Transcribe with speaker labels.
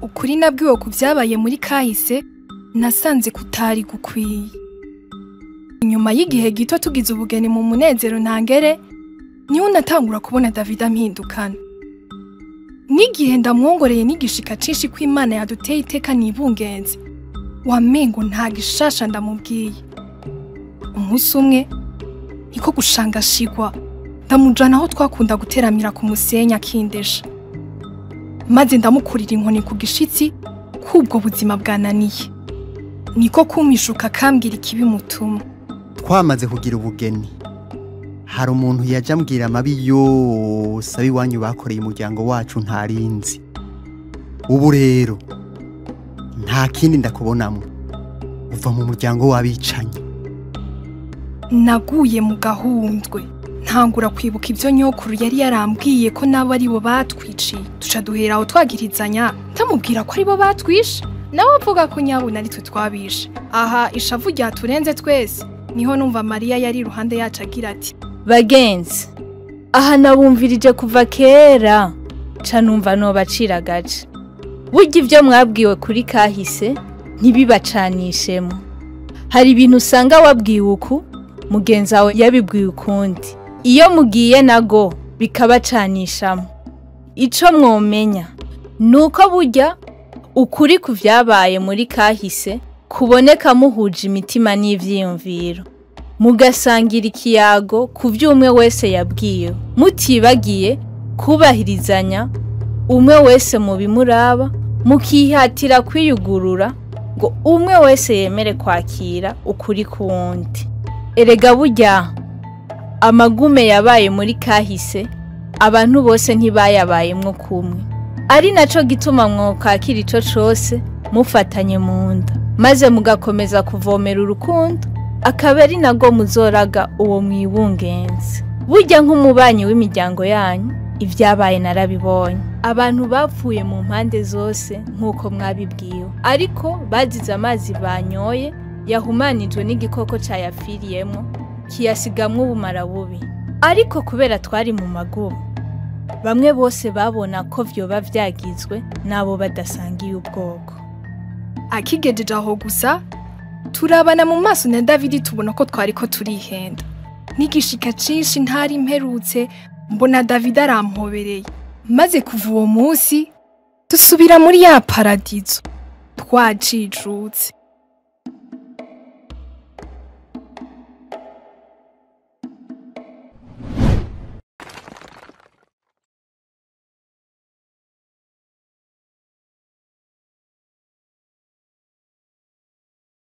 Speaker 1: ukuri nabwiwe ku vyabaye muri kahise nasanze kutari gukwiye. Inyuma y'igihe gito tugize ubugeni mu munezero ntangere, niho natangura kubona David ampindukana. N'igihe ndamwongoreye n'igishika cinshi ko Imana yaduteye iteka nibungenze, wamengo nta gishasha ndamubwiye. Umunsi umwe niko gushangashigwa ndamujana aho twakunda guteramira ku musenyi akindesha, maze ndamukurira inkoni ku gishitsi kubwo buzima bwananiye. Niko kumishuka kambwira ikibimutuma.
Speaker 2: Twamaze kugira ubugeni, hari umuntu yaje ambwira amabi yose abiwanyu bakoreye umuryango wacu ntarinzi. Ubu rero nta kindi ndakubonamwe, uva mu muryango w'abicanyi.
Speaker 1: Naguye mu gahundwe, ntangura kwibuka ivyo nyokuru yari yarambwiye ko nabo ari bo batwiciye. Tuca duhera aho twagirizanya, ndamubwira ko ari bo batwishe, nawe avuga ko nyabuna ari twe twabishe. Aha ishavu ryaturenze twese, niho numva Mariya yari iruhande yacu agira ati,
Speaker 3: bagenzi, aha nabumvirije kuva kera, ca numva nobacira agace. Burya ivyo mwabwiwe kuri kahise ntibibacanishemo. Hari ibintu usanga wabwiwe uku, mugenzi wawe yabibwiye ukundi. Iyo mugiye nago bikabacanishamo. Ico mwomenya nuko burya ukuri ku vyabaye muri kahise kuboneka muhuje imitima n'ivyiyumviro, mugasangira ikiyago ku vy'umwe wese yabwiwe, mutibagiye kubahirizanya umwe wese mu bimuraba, mukihatira kwiyugurura ngo umwe wese yemere kwakira ukuri kuwundi. Erega burya amagume yabaye muri kahise abantu bose ntibayabayemwo kumwe, ari naco gituma mwokakira ico cose mufatanye mu nda, maze mugakomeza kuvomera urukundo, akaba ari nago muzoraga uwo mwibungenze. Burya nk'umubanyi w'imiryango yanyu ivyabaye narabibonye. Abantu bapfuye mu mpande zose nk'uko mwabibwiwe, ariko bazize amazi banyoye yahumanijwe n'igikoko cayapfiriyemo kiyasigamwe ubumara bubi. Ariko kubera twari mu magumu, bamwe bose babona ko vyoba vyagizwe nabo badasangiye ubwoko.
Speaker 1: Akigejeje aho gusa turabana mu maso na David tubona ko twariko turihenda. N'igishika cinshi ntari mperutse mbona David arampobereye, maze kuva uwo munsi dusubira muri ya paradizo twacijutse.